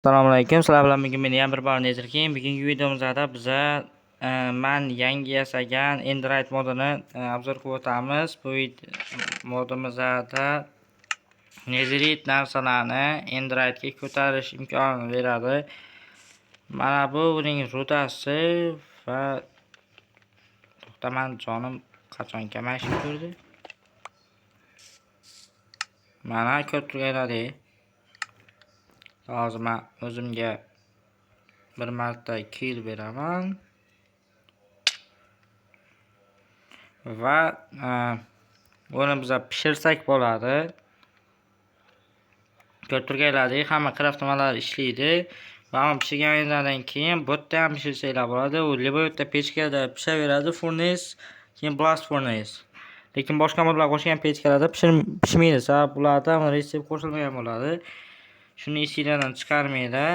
Assalomu alaykum. Sizlar bilan bugun meni yana bir bor Nezirkin. Bugungi videomizda biza men yangi yasagan Android modini obzor qilib o'tamiz. Bu modimizda Nezirit narsalarni Androidga ko'tarish imkonini beradi. Mana bu uning rutasi va to'xtaman jonim qachon kamashib turdi. Mana ko'rib turganlaringiz. Hozir men o'zimga bir marta kill beraman va buni biz pishirsak bo'ladi. Ko'rib turganlaringiz, hamma craft nimalari ishlaydi. Va pishirganingizdan keyin bu yerda ham pishirsanglar bo'ladi. U libo yerda pechkada pishaveradi, furnace, keyin blast furnace. Lekin boshqa modlar qo'shgan pechkalarda pishmaydi, sababi bularda retsept qo'shilmagan bo'ladi. Shuni esingizdan chiqarmanglar.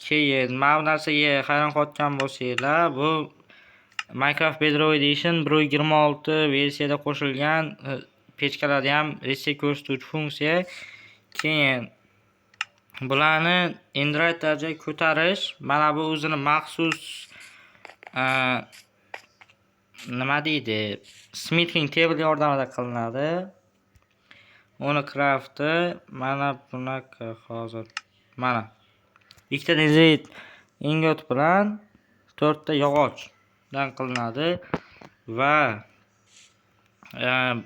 Keyin mana bu narsaga hayron qolgan bo'lsanglar, bu Minecraft Bedrock Edition 1.26 versiyada qo'shilgan pechkalarda ham retsept ko'rsatuvchi funksiya. Keyin bularni Android darajaga ko'tarish, mana bu o'zini maxsus nima deydi, smithing table yordamida qilinadi. Uni crafti mana bunaqa hozir. Mana ikkita nezirit ingot bilan 4 ta yog'ochdan qilinadi va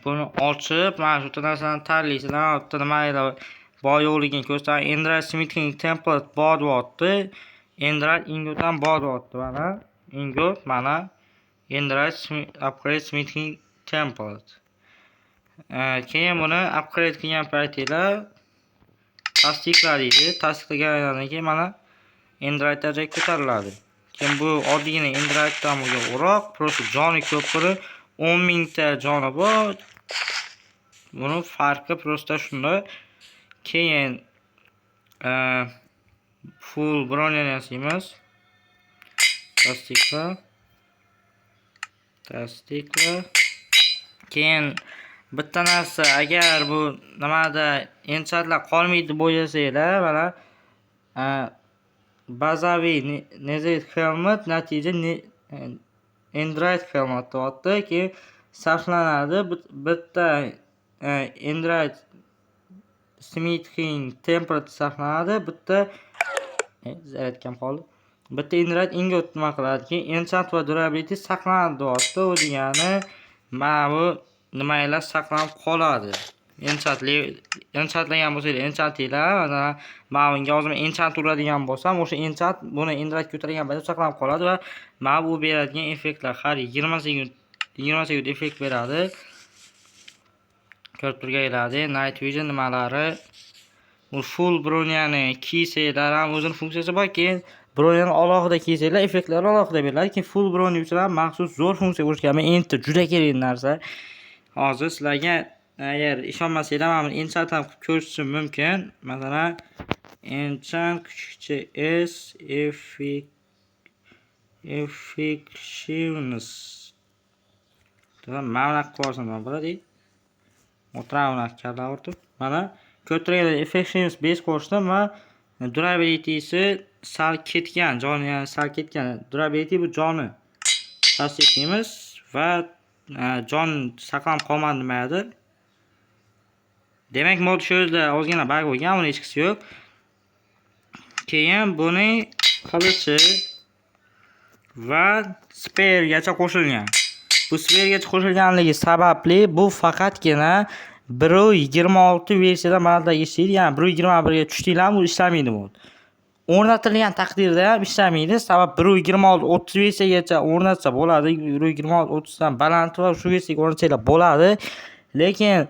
buni ochib, mana shu narsani tanlaysizlar. Bu yerda nimalar bor yo'qligini ko'rsatadi. Android smithing template bor deyapti. Android ingot ham bor deyapti. Mana ingot, mana Android upgrade smithing template. Keyin buni upgrade qilgan paytinglar tasdiqlaydi. Tasdiqlagandan keyin mana Android darajaga ko'tariladi. Keyin bu oddiygina Androiddan bo'lgan o'roq, просто joni ko'p qilib 10 000 ta joni bor. Buni farqi просто shunda. Keyin full bronani yasaymiz. Tasdiqla. Keyin bitta narsa, agar bu nimada enchantlar qolmaydi bo'lasanglar, mana bazaviy Nezirit helmet natija Android helmet deyapti. Keyin saqlanadi. Bitta Android smithing template saqlanadi. Bitta zaryadkam qoldi. Bitta Android ingot nima qiladi? Keyin enchant va durability saqlanadi deyapti. U degani mana bu nimalar saqlanib qoladi. Enchantlagan bo'lsangiz enchantinglar. Mana bunga hozir enchant uradigan bo'lsam, o'sha enchant buni Android ko'targan paytda saqlanib qoladi va mana bu beradigan effektlar har 20 sekund effekt beradi. Ko'rib turganlaringiz, night vision nimalari. Bu full bronyani kiysanglar ham o'zining funksiyasi bor. Keyin bronyani alohida kiysanglar effektlar alohida beriladi. Keyin full brony uchun ham maxsus zo'r funksiya qo'shganman. Endi juda kerak narsa. Hozir sizlarga agar ishonmasanglar, mana buni enchant ham qilib ko'rsatishim mumkin. Masalan, enchant kuchukcha s effections. Mana bunaqa qilsam nima bo'ladi? O'tiramiz kalla o'rtib. Mana ko'targan effections base qo'shdim va durability'si sal ketgan, joni yana sal ketgan. Durability bu joni tasdiqlaymiz va jon saqlanib qolmadi nimadir. Demak, mod shu yerda ozgina bug bo'lgan, uni hech qisi yo'q. Keyin buni qilichi va sparegacha qo'shilgan. Bu sparegacha qo'shilganligi sababli bu faqatgina 1.26 versiyada mana ishlaydi. Ya'ni 1.21 ga tushdinglar, bu ishlamaydi mod. O'rnatilgan taqdirda ham ishlamaydi. Sabab 1.26 30 versiyagacha o'rnatsa bo'ladi. 1.26 30 dan baland va shu versiyaga o'rnatsanglar bo'ladi. Lekin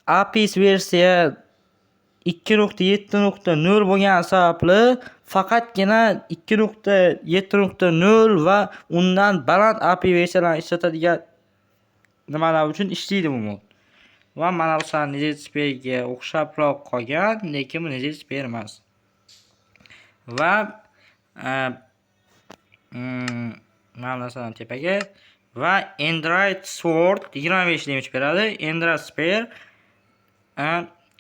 APIS versiya 2.7.0 bo'lgan sababli faqatgina 2.7.0 va undan baland API versiyalarni ishlatadigan nimalar uchun ishlaydi bu mod. Va mana bu Nezirit Spare'ga o'xshabroq qolgan, lekin bu Nezirit Spare emas. Va mana bu narsadan tepaga va Android Sword 25 damage beradi. Android Spare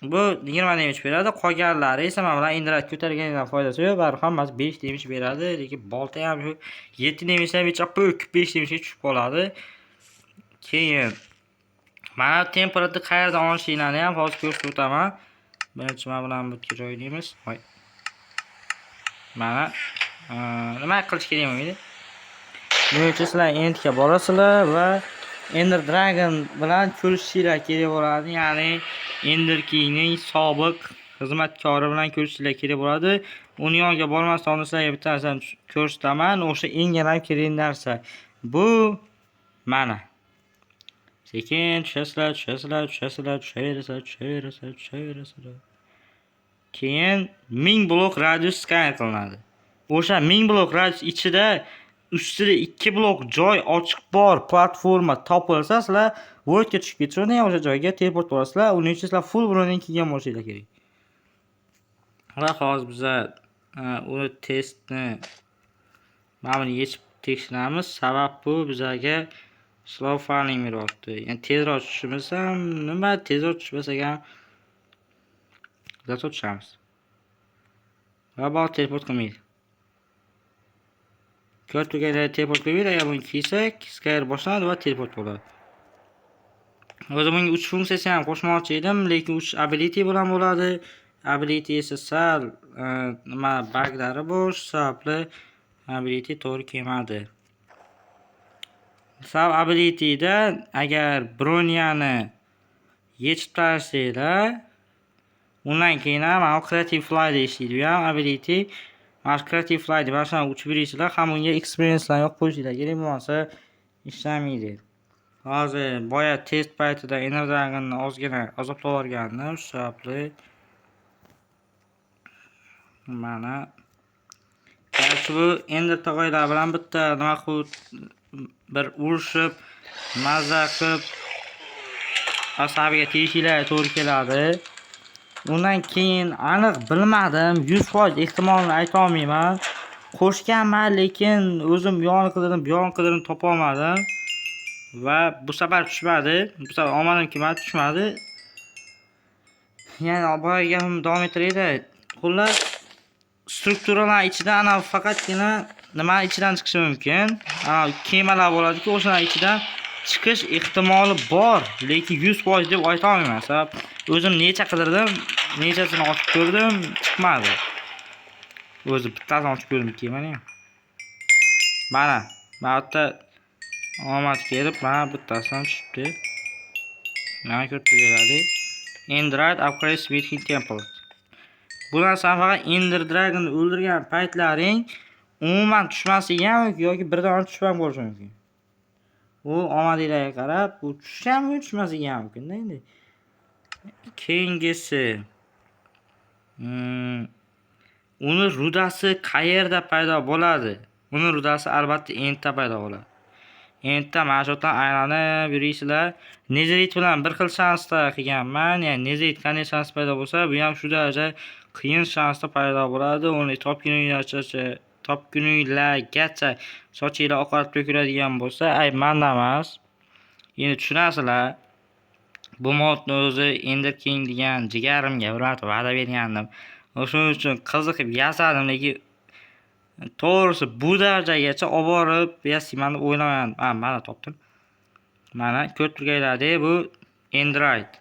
Bu 20 damage beradi. Qolganlari esa mana bular Endrite ko'targanidan foydasi yo'q. Bari hammasi 5 damage beradi, lekin bolta ham shu 7 damage ham chapuk 5 damage ga tushib qoladi. Keyin mana temperatni qayerdan olishinglarni ham hozir ko'rsatib o'taman. Birinchi mana bilan butga joylaymiz. Voy. Mana nima qilish kerak bo'lmaydi. Buning uchun sizlar endga borasizlar va Ender Dragon bilan ko'rishishinglar kerak bo'ladi. Ya'ni Ender Kingning sobiq xizmatkori bilan ko'rishishinglar kerak bo'ladi. Uni yoniga bormasdan sizlarga bitta narsani ko'rsataman. O'sha eng ham kerak narsa. Bu mana. Sekin tushaverasizlar. Keyin 1000 blok radius scan qilinadi. O'sha 1000 blok radius ichida ustida 2 blok joy ochiq bor platforma topilsa, sizlar voidga tushib ketishadi, o'sha joyga teleport bo'lasizlar. Uning uchun sizlar full bronning kelgan bo'lishinglar kerak. Va hozir biz uni testni mana buni yechib tekshiramiz. Sabab bu bizga slow farming beryapti. Ya'ni tezroq tushishimiz ham nima, tezroq tushmasak ham zato tushamiz. Va bu teleport qilmaydi. Ko'rtugaga teleport qilmaydi. Agar buni kiysak, Skyr boshlanadi va teleport bo'ladi. O'zi bunga 3 funksiyasi ham qo'shmoqchi edim, lekin 3 ability bilan bo'ladi. Ability esa sal nima buglari bor, sababli ability to'g'ri kelmadi. Sab ability'da agar bronyani yechib tashlanglar, undan keyin ham creative fly deyishdi. Bu ham ability creative fly deb mana uchib yuringlar, ham unga experience bilan yo'q qo'yishinglar kerak, bo'lmasa ishlamaydi. Hozir boya test paytida Ender Dragon'ni ozgina azoblab o'rgandim, shu sababli mana garchi bu Ender tog'aylar bilan bitta nima qilib bir urushib, mazza qilib asabiga tegishinglar to'g'ri keladi. Undan keyin aniq bilmadim, 100% ehtimolini ayta olmayman. Qo'shganman, lekin o'zim yon qidirib topa olmadim. Va bu safar tushmadi. Bu safar omadim kelmadi, tushmadi. Ya'ni boya gapim davom ettiraydi. Xullas, strukturalar ichida ana faqatgina nima ichidan chiqishi mumkin. Kemalar bo'ladi-ku, o'shalar ichidan chiqish ehtimoli bor, lekin 100% deb ayta olmayman. Sabab o'zim necha qidirdim, nechasini ochib ko'rdim, chiqmadi. O'zi bittasini ochib ko'rdim kemani. Mana bu yerda omad kelib, mana bittasidan tushibdi. Mana ko'rib turganlar. Endrite upgrade Sweet Temple. Bu narsa faqat Ender Dragon o'ldirgan paytlaring umuman tushmasligi ham yoki birdan tushib bo'lishi mumkin. U omadinglarga qarab, bu tushgan va tushmasligi ham mumkin-da endi. Keyingisi uni rudasi qayerda paydo bo'ladi? Uni rudasi albatta Endda paydo bo'ladi. Endda mana shu yerdan aylanib yuraysizlar. Netherite bilan bir xil shansda qilganman. Ya'ni Netherite qanday shans paydo bo'lsa, bu ham shu darajada qiyin shansda paydo bo'ladi. Uni topguninglargacha sochinglar oqarib to'kiladigan bo'lsa, ay manda emas. Endi tushunasizlar. Bu modni o'zi Ender King degan jigarimga bir marta va'da bergandim. O'shuning uchun qiziqib yasadim, lekin to'g'risi bu darajagacha olib borib yasaman deb o'ylamagandim. Mana topdim. Mana ko'rib turganlaringizdek, bu Endrite.